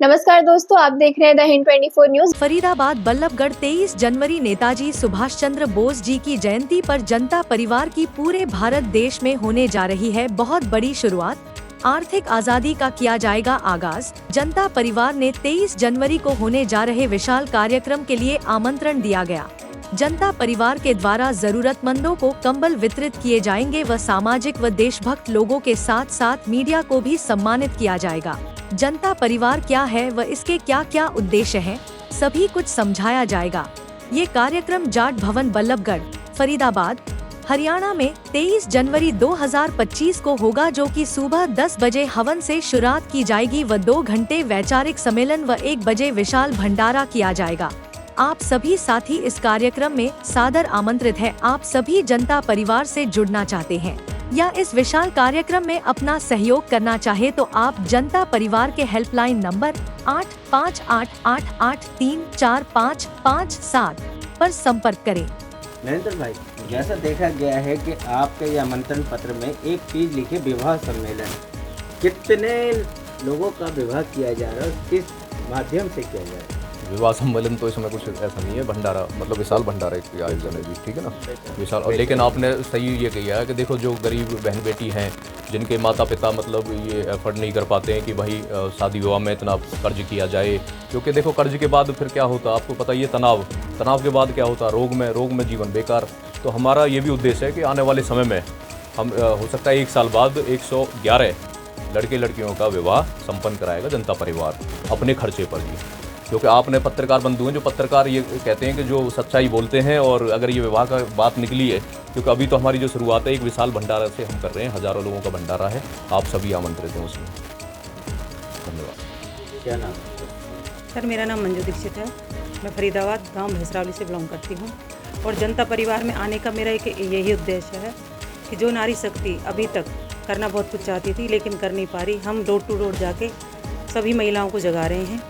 नमस्कार दोस्तों, आप देख रहे हैं द हिंद 24 न्यूज। फरीदाबाद बल्लभगढ़ 23 जनवरी नेताजी सुभाष चंद्र बोस जी की जयंती पर जनता परिवार की पूरे भारत देश में होने जा रही है बहुत बड़ी शुरुआत। आर्थिक आजादी का किया जाएगा आगाज। जनता परिवार ने 23 जनवरी को होने जा रहे विशाल कार्यक्रम के लिए आमंत्रण दिया गया। जनता परिवार के द्वारा जरूरतमंदों को कंबल वितरित किए जाएंगे व सामाजिक व देशभक्त लोगों के साथ साथ मीडिया को भी सम्मानित किया जाएगा। जनता परिवार क्या है व इसके क्या क्या उद्देश्य हैं, सभी कुछ समझाया जाएगा। ये कार्यक्रम जाट भवन बल्लभगढ़, फरीदाबाद, हरियाणा में 23 जनवरी 2025 को होगा, जो कि सुबह 10 बजे हवन से शुरुआत की जाएगी व 2 घंटे वैचारिक सम्मेलन व 1 बजे विशाल भंडारा किया जाएगा। आप सभी साथी इस कार्यक्रम में सादर आमंत्रित है। आप सभी जनता परिवार से जुड़ना चाहते हैं या इस विशाल कार्यक्रम में अपना सहयोग करना चाहे तो आप जनता परिवार के हेल्पलाइन नंबर 8588834557 पर संपर्क करें। नरेंद्र भाई, जैसा देखा गया है कि आपके ये आमंत्रण पत्र में एक चीज लिखे, विवाह सम्मेलन। कितने लोगों का विवाह किया जा रहा है, किस माध्यम से किया जा रहा है? विवाह सम्मेलन तो इसमें कुछ ऐसा नहीं है, भंडारा मतलब विशाल भंडारा एक आयोजन है जी, ठीक है ना, विशाल। और लेकिन आपने सही ये किया है कि देखो जो गरीब बहन बेटी हैं, जिनके माता पिता मतलब ये एफर्ट नहीं कर पाते हैं कि भाई शादी विवाह में इतना कर्ज किया जाए, क्योंकि देखो कर्ज के बाद फिर क्या होता है आपको पता, ये तनाव के बाद क्या होता है, रोग में जीवन बेकार। तो हमारा ये भी उद्देश्य है कि आने वाले समय में हम हो सकता है 1 साल बाद 111 लड़के लड़कियों का विवाह संपन्न कराएगा जनता परिवार अपने खर्चे पर ही। क्योंकि आपने पत्रकार बंधु हैं, जो पत्रकार ये कहते हैं कि जो सच्चाई बोलते हैं, और अगर ये विवाह का बात निकली है, क्योंकि अभी तो हमारी जो शुरुआत है एक विशाल भंडारा से हम कर रहे हैं, हज़ारों लोगों का भंडारा है, आप सभी आमंत्रित हैं उसमें। धन्यवाद। क्या नाम? सर, मेरा नाम मंजू दीक्षित है। मैं फरीदाबाद गांव भैंसरावली से बिलोंग करती हूँ और जनता परिवार में आने का मेरा एक यही उद्देश्य है कि जो नारी शक्ति अभी तक करना बहुत कुछ चाहती थी लेकिन कर नहीं पा रही, हम डोर टू डोर जाके सभी महिलाओं को जगा रहे हैं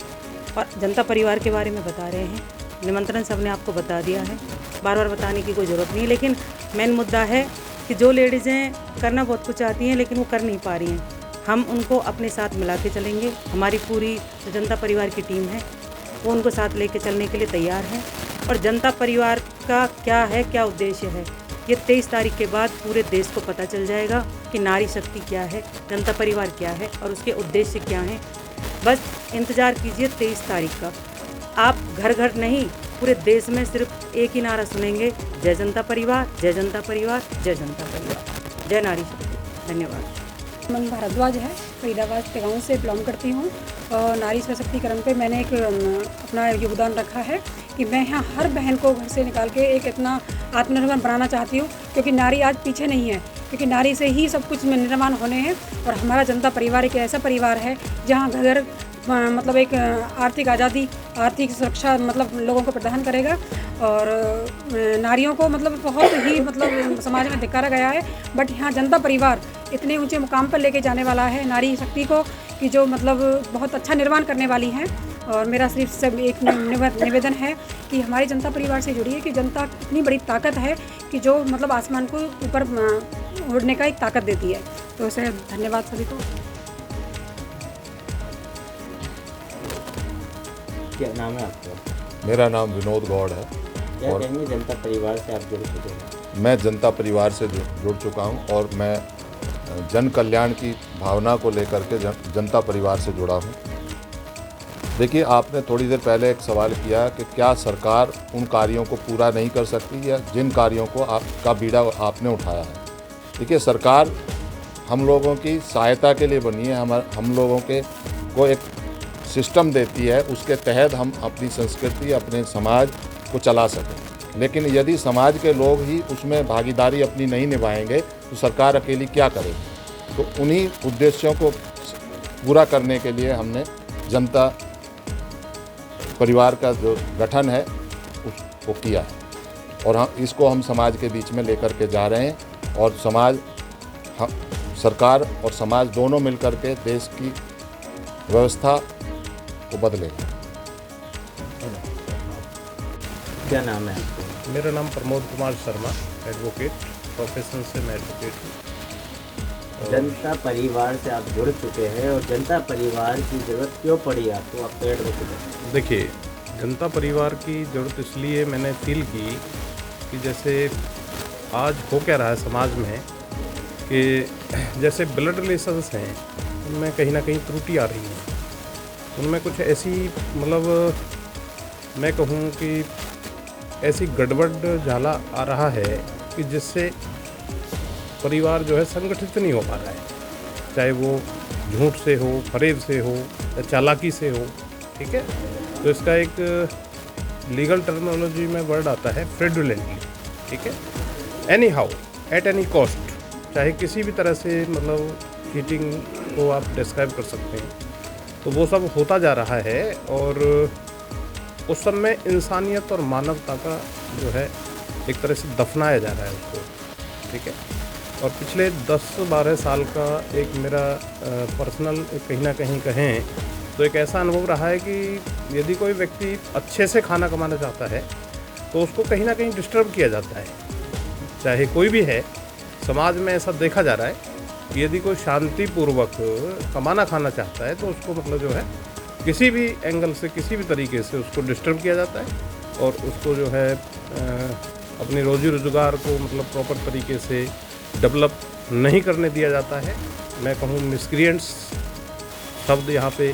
और जनता परिवार के बारे में बता रहे हैं। निमंत्रण सबने आपको बता दिया है, बार बार बताने की कोई ज़रूरत नहीं है, लेकिन मेन मुद्दा है कि जो लेडीज़ें करना बहुत कुछ चाहती हैं लेकिन वो कर नहीं पा रही हैं, हम उनको अपने साथ मिला के चलेंगे। हमारी पूरी जो जनता परिवार की टीम है वो उनको साथ लेके चलने के लिए तैयार है। और जनता परिवार का क्या है, क्या उद्देश्य है, ये 23 तारीख के बाद पूरे देश को पता चल जाएगा कि नारी शक्ति क्या है, जनता परिवार क्या है और उसके उद्देश्य क्या हैं। बस इंतज़ार कीजिए 23 तारीख का। आप घर घर नहीं, पूरे देश में सिर्फ एक ही नारा सुनेंगे, जय जनता परिवार, जय जनता परिवार, जय जनता परिवार, जय नारी शक्ति। धन्यवाद। मन भारद्वाज है, फरीदाबाद के गाँव से बिलोंग करती हूँ और नारी सशक्तिकरण पे मैंने एक अपना योगदान रखा है कि मैं यहाँ हर बहन को घर से निकाल के एक इतना आत्मनिर्भर बनाना चाहती हूँ, क्योंकि नारी आज पीछे नहीं है, क्योंकि नारी से ही सब कुछ निर्माण होने हैं। और हमारा जनता परिवार एक ऐसा परिवार है जहाँ घर मतलब एक आर्थिक आज़ादी, आर्थिक सुरक्षा मतलब लोगों को प्रदान करेगा। और नारियों को मतलब बहुत ही मतलब समाज में धिक्कारा गया है, बट यहाँ जनता परिवार इतने ऊंचे मुकाम पर लेके जाने वाला है नारी शक्ति को कि जो मतलब बहुत अच्छा निर्माण करने वाली हैं। और मेरा सिर्फ सब एक निवेदन है कि हमारी जनता परिवार से जुड़िए, कि जनता इतनी बड़ी ताकत है कि जो मतलब आसमान को ऊपर उड़ने का एक ताकत देती है। तो उसे धन्यवाद सभी को। क्या नाम है आपका? मेरा नाम विनोद गौड़ है। क्या और कहेंगे, जनता परिवार से आप जुड़ चुके हैं? मैं जनता परिवार से जुड़ चुका हूं और मैं जन कल्याण की भावना को लेकर के जनता परिवार से जुड़ा हूं। देखिए, आपने थोड़ी देर पहले एक सवाल किया कि क्या सरकार उन कार्यों को पूरा नहीं कर सकती या जिन कार्यों को आपका बीड़ा आपने उठाया है। देखिए, सरकार हम लोगों की सहायता के लिए बनी है, हम लोगों के को एक सिस्टम देती है, उसके तहत हम अपनी संस्कृति, अपने समाज को चला सकें। लेकिन यदि समाज के लोग ही उसमें भागीदारी अपनी नहीं निभाएंगे तो सरकार अकेली क्या करेगी। तो उन्हीं उद्देश्यों को पूरा करने के लिए हमने जनता परिवार का जो गठन है उसको किया है और इसको हम समाज के बीच में लेकर के जा रहे हैं। और सरकार और समाज दोनों मिलकर के देश की व्यवस्था को बदलेगा। क्या नाम है आपका? मेरा नाम प्रमोद कुमार शर्मा, एडवोकेट, प्रोफेशन से मैं एडवोकेट हूँ। जनता परिवार से आप जुड़ चुके हैं और जनता परिवार की ज़रूरत क्यों पड़ी आपको, आप पेड़ में क्यों? देखिए, जनता परिवार की ज़रूरत इसलिए मैंने फील की कि जैसे आज हो क्या रहा है समाज में कि जैसे ब्लड रिलेशंस हैं उनमें कहीं ना कहीं त्रुटि आ रही है। उनमें कुछ ऐसी मतलब मैं कहूँ कि ऐसी गड़बड़ झाला आ रहा है कि जिससे परिवार जो है संगठित नहीं हो पा रहा है, चाहे वो झूठ से हो, फरेब से हो या चालाकी से हो। ठीक है, तो इसका एक लीगल टर्मिनोलॉजी में वर्ड आता है फ्रेडुलेंटली। ठीक है, any how at any cost, चाहे किसी भी तरह से मतलब चीटिंग को आप डिस्क्राइब कर सकते हैं, तो वो सब होता जा रहा है। और उस सब में इंसानियत और मानवता का जो है एक तरह से दफनाया जा रहा है उसको। ठीक है, और पिछले 10-12 साल का एक मेरा पर्सनल कहीं ना कहीं कहें तो एक ऐसा अनुभव रहा है कि यदि कोई व्यक्ति अच्छे से खाना कमाना चाहता है तो उसको कहीं ना कहीं डिस्टर्ब किया जाता है, चाहे कोई भी है। समाज में ऐसा देखा जा रहा है कि यदि कोई शांतिपूर्वक कमाना खाना चाहता है तो उसको मतलब जो है किसी भी एंगल से, किसी भी तरीके से उसको डिस्टर्ब किया जाता है और उसको जो है अपनी रोजी रोजगार को मतलब प्रॉपर तरीके से डेवलप नहीं करने दिया जाता है। मैं कहूँ मिसक्रिएंट्स शब्द यहाँ पे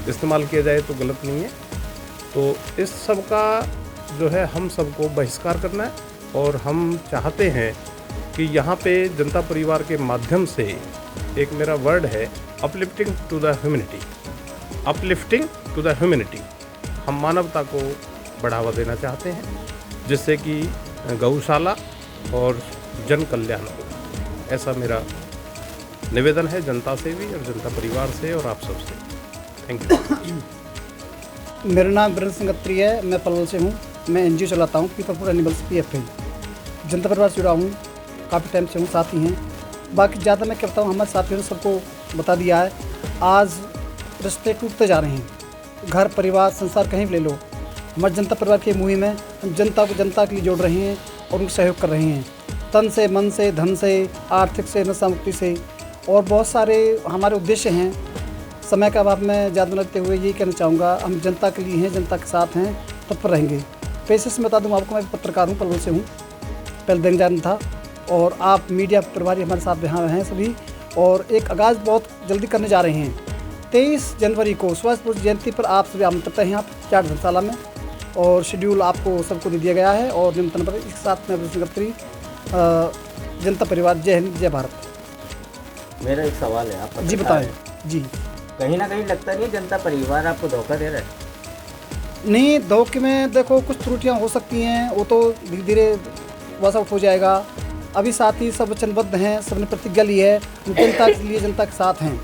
इस्तेमाल किया जाए तो गलत नहीं है। तो इस सब का जो है हम सबको बहिष्कार करना है और हम चाहते हैं कि यहाँ पे जनता परिवार के माध्यम से एक मेरा वर्ड है uplifting to the humanity. Uplifting to the humanity, हम मानवता को बढ़ावा देना चाहते हैं जिससे कि गौशाला और जन कल्याण हो। ऐसा मेरा निवेदन है जनता से भी और जनता परिवार से और आप सबसे। Thank you. मेरा नाम वीरेंद्र सिंह खत्री है, मैं पलवल से हूँ। मैं एनजीओ चलाता हूँ पीपल फॉर एनिमल्स PFA। जनता परिवार से जुड़ा हूँ, काफ़ी टाइम से हूँ, साथी हैं। बाकी ज़्यादा मैं क्या बताऊँ, हमारे साथियों ने सबको बता दिया है। आज रिश्ते टूटते जा रहे हैं, घर परिवार संसार कहीं भी ले लो। हमारी जनता परिवार की मुहिम है, हम जनता को जनता के लिए जोड़ रहे हैं और उनको सहयोग कर रहे हैं, तन से, मन से, धन से, आर्थिक से, नशा मुक्ति से, और बहुत सारे हमारे उद्देश्य हैं। समय का अभाव में ज़्यादा लगते हुए यही कहना चाहूँगा, हम जनता के लिए हैं, जनता के साथ हैं, तत्पर रहेंगे। पेशे से बता दूँ आपको, मैं पत्रकार हूँ, पलवल से हूँ, पहले दैनिक था। और आप मीडिया प्रभारी हमारे साथ यहाँ हैं सभी। और एक आगाज़ बहुत जल्दी करने जा रहे हैं। 23 जनवरी को सुभाष बोस जयंती पर आप सभी आमंत्रित हैं यहाँ चार धर्मशाला में, और शेड्यूल आपको सबको दे दिया गया है। और निमंत्रण पर इसके साथ में वीरेंद्र सिंह खत्री, जनता परिवार, जय हिंद, जय भारत। मेरा एक सवाल है, आप जी बताएं। जी, कहीं ना कहीं लगता नहीं है जनता परिवार आपको धोखा दे रहा है? नहीं, धोखे में देखो कुछ त्रुटियां हो सकती हैं, वो तो धीरे धीरे वॉश आउट हो जाएगा। अभी साथी सब वचनबद्ध हैं, सबने प्रतिज्ञा ली है, हम जनता के लिए, जनता के साथ हैं।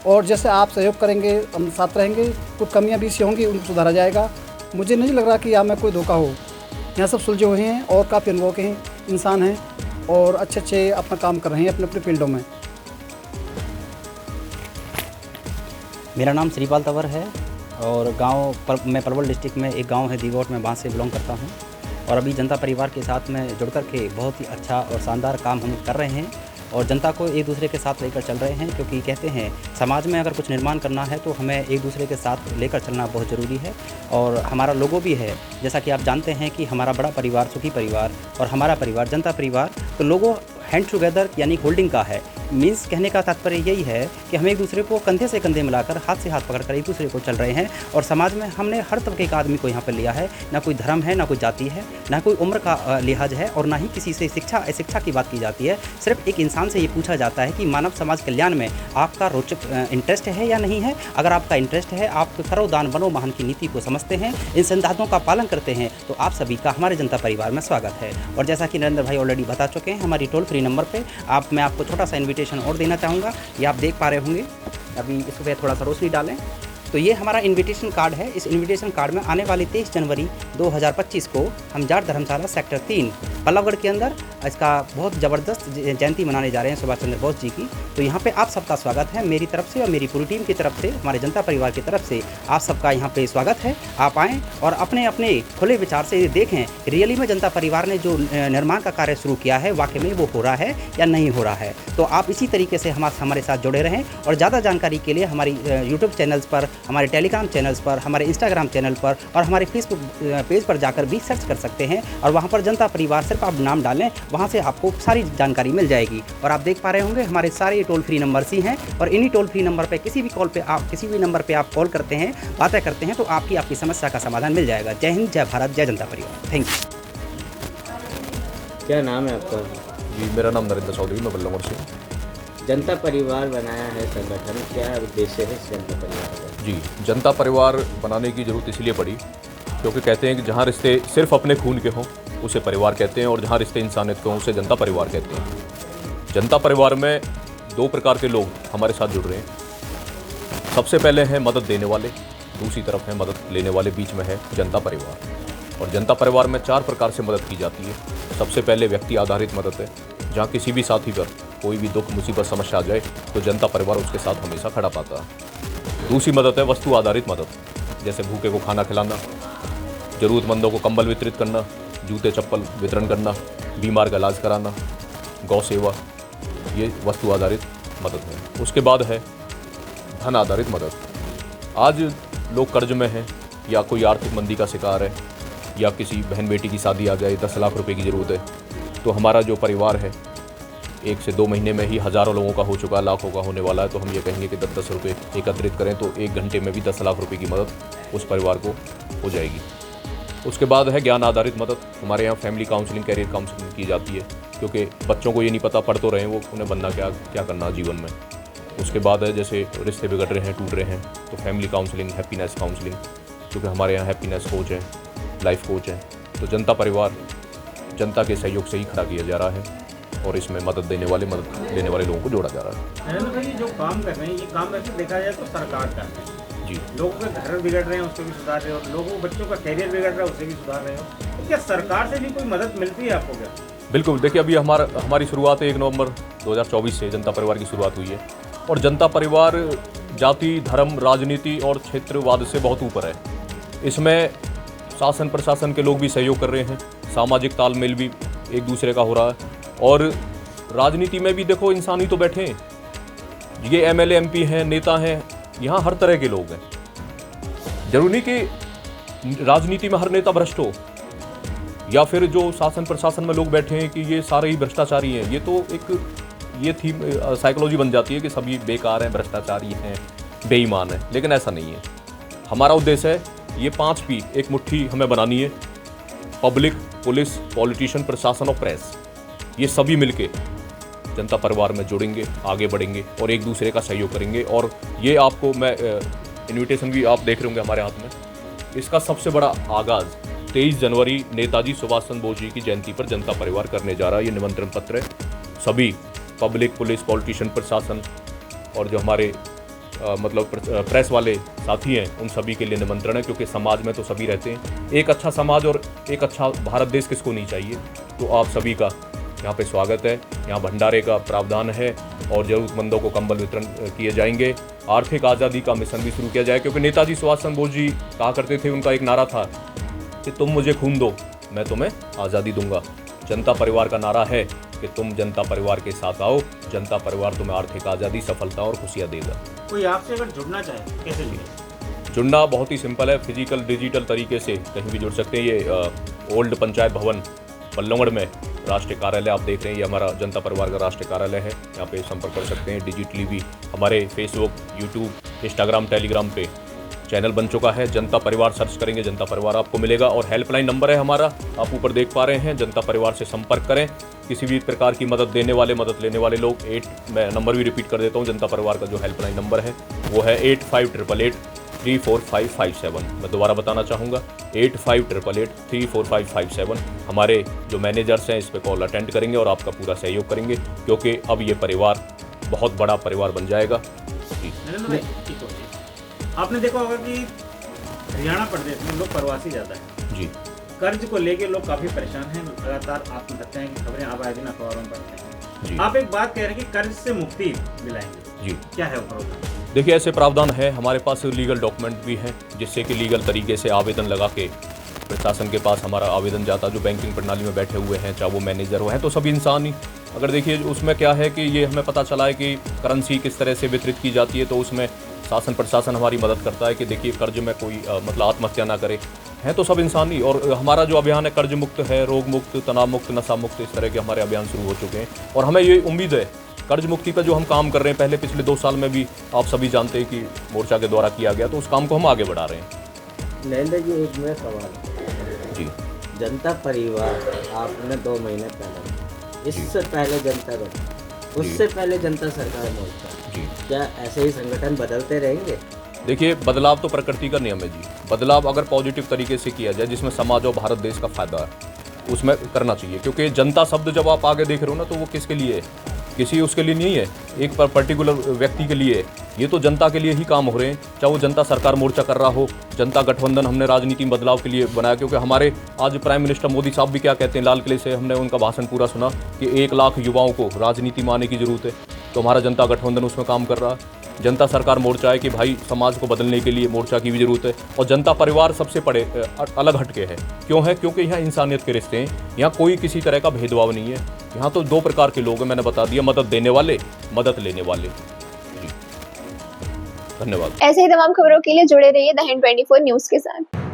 और जैसे आप सहयोग करेंगे हम साथ रहेंगे। कुछ कमियां भी सी होंगी, उनको सुधारा जाएगा। मुझे नहीं लग रहा कि यहाँ में कोई धोखा हो। यहाँ सब सुलझे हुए हैं और काफ़ी अनुभव के हैं, इंसान हैं और अच्छे अपना काम कर रहे हैं अपने अपने फील्डों में। मेरा नाम श्रीपाल तंवर है और मैं पलवल डिस्ट्रिक्ट में एक गांव है दीगोट में, वहाँ से बिलोंग करता हूँ। और अभी जनता परिवार के साथ में जुड़ कर के बहुत ही अच्छा और शानदार काम हम कर रहे हैं और जनता को एक दूसरे के साथ लेकर चल रहे हैं, क्योंकि कहते हैं समाज में अगर कुछ निर्माण करना है तो हमें एक दूसरे के साथ लेकर चलना बहुत ज़रूरी है। और हमारा लोगो भी है, जैसा कि आप जानते हैं कि हमारा बड़ा परिवार सुखी परिवार और हमारा परिवार जनता परिवार, तो लोगो हैंड टुगेदर यानी होल्डिंग का है। मीन्स कहने का तात्पर्य यही है कि हम एक दूसरे को कंधे से कंधे मिलाकर, हाथ से हाथ पकड़कर एक दूसरे को चल रहे हैं। और समाज में हमने हर तबके का आदमी को यहाँ पर लिया है, ना कोई धर्म है, ना कोई जाति है, ना कोई उम्र का लिहाज है, और ना ही किसी से शिक्षा की बात की जाती है। सिर्फ एक इंसान से ये पूछा जाता है कि मानव समाज कल्याण में आपका रोचक इंटरेस्ट है या नहीं है। अगर आपका इंटरेस्ट है, आप करो दान बनो महान की नीति को समझते हैं, इन सिद्धांतों का पालन करते हैं, तो आप सभी का हमारे जनता परिवार में स्वागत है। और जैसा कि नरेंद्र भाई ऑलरेडी बता चुके हैं, हमारी टोल फ्री नंबर पे मैं आपको छोटा सा इन्विटेशन और देना चाहूँगा। ये आप देख पा रहे होंगे, अभी इस पर थोड़ा सा रोशनी डालें तो ये हमारा इन्विटेशन कार्ड है। इस इन्विटेशन कार्ड में आने वाली 23 जनवरी 2025 को हम जाट धर्मशाला सेक्टर 3 पल्लवगढ़ के अंदर इसका बहुत ज़बरदस्त जयंती मनाने जा रहे हैं सुभाष चंद्र बोस जी की। तो यहाँ पे आप सबका स्वागत है मेरी तरफ से और मेरी पूरी टीम की तरफ से, हमारे जनता परिवार की तरफ से आप सबका यहाँ पे स्वागत है। आप आएँ और अपने अपने खुले विचार से देखें रियली में जनता परिवार ने जो निर्माण का कार्य शुरू किया है वाकई में वो हो रहा है या नहीं हो रहा है। तो आप इसी तरीके से हमारे साथ जुड़े रहें और ज़्यादा जानकारी के लिए हमारी यूट्यूब चैनल्स पर, हमारे टेलीग्राम चैनल्स पर, हमारे इंस्टाग्राम चैनल पर और हमारे फेसबुक पेज पर जाकर भी सर्च कर सकते हैं और वहाँ पर जनता परिवार सिर्फ आप नाम डालें, वहाँ से आपको सारी जानकारी मिल जाएगी। और आप देख पा रहे होंगे हमारे सारे टोल फ्री नंबर्स ही हैं और इन्हीं टोल फ्री नंबर पे किसी भी नंबर पे आप कॉल करते हैं, बातें करते हैं तो आपकी समस्या का समाधान मिल जाएगा। जय हिंद, जय भारत, जय जनता परिवार। Thank you. क्या नाम है आपका? जी मेरा नाम नरेंद्र चौधरी, मैं बल्लभगढ़ से हूँ। जनता परिवार बनाया है संगठन, क्या उद्देश्य है इस जनता परिवार का? जी जनता परिवार बनाने की ज़रूरत इसलिए पड़ी क्योंकि कहते हैं कि जहाँ रिश्ते सिर्फ अपने खून के हों उसे परिवार कहते हैं और जहाँ रिश्ते इंसानियत के हों उसे जनता परिवार कहते हैं। जनता परिवार में 2 प्रकार के लोग हमारे साथ जुड़ रहे हैं। सबसे पहले हैं मदद देने वाले, दूसरी तरफ है मदद लेने वाले, बीच में है जनता परिवार। और जनता परिवार में 4 प्रकार से मदद की जाती है। सबसे पहले व्यक्ति आधारित मदद है, जहाँ किसी भी साथी पर कोई भी दुख मुसीबत समस्या आ जाए तो जनता परिवार उसके साथ हमेशा खड़ा पाता है। दूसरी मदद है वस्तु आधारित मदद, जैसे भूखे को खाना खिलाना, ज़रूरतमंदों को कंबल वितरित करना, जूते चप्पल वितरण करना, बीमार का इलाज कराना, गौ सेवा, ये वस्तु आधारित मदद है। उसके बाद है धन आधारित मदद। आज लोग कर्ज में हैं या कोई आर्थिक मंदी का शिकार है या किसी बहन बेटी की शादी आ जाए, 10 लाख रुपए की ज़रूरत है, तो हमारा जो परिवार है 1 से 2 महीने में ही हज़ारों लोगों का हो चुका, लाखों का होने वाला है। तो हम ये कहेंगे कि 10-10 रुपये एकत्रित करें तो 1 घंटे में भी 10 लाख रुपए की मदद उस परिवार को हो जाएगी। उसके बाद है ज्ञान आधारित मदद। हमारे यहाँ फैमिली काउंसलिंग, कैरियर काउंसलिंग की जाती है क्योंकि बच्चों को ये नहीं पता, पढ़ तो रहे हैं वो, उन्हें बनना क्या करना जीवन में। उसके बाद है जैसे रिश्ते बिगड़ रहे हैं, टूट रहे हैं, तो फैमिली काउंसलिंग, हैप्पीनेस काउंसलिंग, क्योंकि हमारे यहाँ हैप्पीनेस कोच है, लाइफ कोच है। तो जनता परिवार जनता के सहयोग से ही खड़ा किया जा रहा है और इसमें मदद देने वाले, मदद लेने वाले लोगों को जोड़ा जा रहा है। नरेंद्र भाई जो काम कर रहे हैं ये काम वैसे देखा जाए तो सरकार का है जी। लोगों के घर बिगड़ रहे हैं उसको भी सुधार रहे हो, लोगों के बच्चों का कैरियर बिगड़ रहा है उसे भी सुधार रहे हो, तो क्या सरकार से भी कोई मदद मिलती है आपको क्या? बिल्कुल, देखिए अभी हमारी शुरुआत 1 नवंबर 2024 से जनता परिवार की शुरुआत हुई है और जनता परिवार जाति, धर्म, राजनीति और क्षेत्रवाद से बहुत ऊपर है। इसमें शासन प्रशासन के लोग भी सहयोग कर रहे हैं, सामाजिक तालमेल भी एक दूसरे का हो रहा है और राजनीति में भी देखो इंसान ही तो बैठे हैं, ये MLA MP हैं, नेता हैं, यहाँ हर तरह के लोग हैं। जरूरी नहीं कि राजनीति में हर नेता भ्रष्ट हो या फिर जो शासन प्रशासन में लोग बैठे हैं कि ये सारे ही भ्रष्टाचारी हैं। ये तो ये थी साइकोलॉजी बन जाती है कि सभी बेकार हैं, भ्रष्टाचारी हैं, बेईमान हैं, लेकिन ऐसा नहीं है। हमारा उद्देश्य है ये 5 P एक मुट्ठी हमें बनानी है। पब्लिक, पुलिस, पॉलिटिशियन, प्रशासन और प्रेस, ये सभी मिलके जनता परिवार में जुड़ेंगे, आगे बढ़ेंगे और एक दूसरे का सहयोग करेंगे। और ये आपको मैं इनविटेशन भी आप देख रहे होंगे हमारे हाथ में। इसका सबसे बड़ा आगाज़ 23 जनवरी नेताजी सुभाष चंद्र बोस जी की जयंती पर जनता परिवार करने जा रहा है। ये निमंत्रण पत्र है सभी पब्लिक, पुलिस, पॉलिटिशियन, प्रशासन और जो हमारे मतलब प्रेस वाले साथी हैं उन सभी के लिए निमंत्रण है, क्योंकि समाज में तो सभी रहते हैं। एक अच्छा समाज और एक अच्छा भारत देश किसको नहीं चाहिए। तो आप सभी का यहाँ पे स्वागत है। यहाँ भंडारे का प्रावधान है और ज़रूरतमंदों को कंबल वितरण किए जाएंगे। आर्थिक आज़ादी का मिशन भी शुरू किया जाए, क्योंकि नेताजी सुभाष चंद्र बोस जी कहा करते थे, उनका एक नारा था कि तुम मुझे खून दो मैं तुम्हें आज़ादी दूंगा। जनता परिवार का नारा है कि तुम जनता परिवार के साथ आओ, जनता परिवार तुम्हें आर्थिक आज़ादी, सफलता और खुशियाँ देगा। कोई आपसे अगर जुड़ना चाहे कैसे जुड़े? जुड़ना बहुत ही सिंपल है, फिजिकल डिजिटल तरीके से कहीं भी जुड़ सकते हैं। ये ओल्ड पंचायत भवन बल्लभगढ़ में राष्ट्रीय कार्यालय आप देख रहे हैं, ये हमारा जनता परिवार का राष्ट्रीय कार्यालय है। यहाँ पे संपर्क कर सकते हैं। डिजिटली भी हमारे फेसबुक, यूट्यूब, इंस्टाग्राम, टेलीग्राम पे चैनल बन चुका है। जनता परिवार सर्च करेंगे, जनता परिवार आपको मिलेगा। और हेल्पलाइन नंबर है हमारा, आप ऊपर देख पा रहे हैं। जनता परिवार से संपर्क करें। किसी भी प्रकार की मदद देने वाले, मदद लेने वाले लोग, मैं नंबर भी रिपीट कर देता हूँ। जनता परिवार का जो हेल्पलाइन नंबर है वो है 8588834557। मैं दोबारा बताना चाहूँगा 8588834557। हमारे जो मैनेजर्स हैं इस पर कॉल अटेंड करेंगे और आपका पूरा सहयोग करेंगे, क्योंकि अब ये परिवार बहुत बड़ा परिवार बन जाएगा। नरेंद्र भाई, ठीक हो, आपने देखा होगा कि हरियाणा प्रदेश में लोग प्रवासी ज़्यादा हैं जी, कर्ज को लेके लोग काफी परेशान हैं, लगातार आत्महत्याएं की खबरें आप आए दिन अखबारों में पढ़ते हैं। जी। आप एक बात कह रहे हैं कि कर्ज से मुक्ति दिलाएंगे, जी क्या है वो प्रोग्राम? देखिए, ऐसे प्रावधान है, हमारे पास लीगल डॉक्यूमेंट भी हैं जिससे कि लीगल तरीके से आवेदन लगा के प्रशासन के पास हमारा आवेदन जाता, जो बैंकिंग प्रणाली में बैठे हुए हैं, चाहे वो मैनेजर हो हैं, तो सभी इंसान ही। अगर देखिए उसमें क्या है कि ये हमें पता चला है कि करेंसी किस तरह से वितरित की जाती है, तो उसमें शासन प्रशासन हमारी मदद करता है कि देखिए कर्ज में कोई मतलब आत्महत्या ना करे, हैं तो सब इंसान ही। और हमारा जो अभियान है कर्ज मुक्त है, रोग मुक्त, तनाव मुक्त, नशा मुक्त, इस तरह के हमारे अभियान शुरू हो चुके हैं। और हमें ये उम्मीद है कर्ज मुक्ति का जो हम काम कर रहे हैं, पहले पिछले 2 साल में भी आप सभी जानते हैं कि मोर्चा के द्वारा किया गया, तो उस काम को हम आगे बढ़ा रहे हैं। नरेंद्र जी, एक मेरा सवाल जी। जनता परिवार आपने 2 महीने पहले, इससे पहले जनता दल, उससे पहले जनता सरकार मोर्चा, जी, क्या ऐसे ही संगठन बदलते रहेंगे? देखिए, बदलाव तो प्रकृति का नियम है जी। बदलाव अगर पॉजिटिव तरीके से किया जाए, जिसमें समाज और भारत देश का फायदा है, उसमें करना चाहिए। क्योंकि जनता शब्द जब आप आगे देख रहे हो ना, तो वो किसके लिए है? किसी उसके लिए नहीं है, एक पर्टिकुलर व्यक्ति के लिए है। ये तो जनता के लिए ही काम हो रहे हैं, चाहे वो जनता सरकार मोर्चा कर रहा हो, जनता गठबंधन हमने राजनीति में बदलाव के लिए बनाया। क्योंकि हमारे आज प्राइम मिनिस्टर मोदी साहब भी क्या कहते हैं, लाल किले से हमने उनका भाषण पूरा सुना कि 1 लाख युवाओं को राजनीति में आने की ज़रूरत है, तो हमारा जनता गठबंधन उसमें काम कर रहा है। जनता सरकार मोर्चा है कि भाई समाज को बदलने के लिए मोर्चा की भी ज़रूरत है। और जनता परिवार सबसे अलग हटके है। क्यों है? क्योंकि यहाँ इंसानियत के रिश्ते हैं, यहाँ कोई किसी तरह का भेदभाव नहीं है। यहाँ तो 2 प्रकार के लोग हैं, मैंने बता दिया, मदद देने वाले, मदद लेने वाले। जी, धन्यवाद। ऐसे ही तमाम खबरों के लिए जुड़े रहिए द हिंद 24 न्यूज़ के साथ।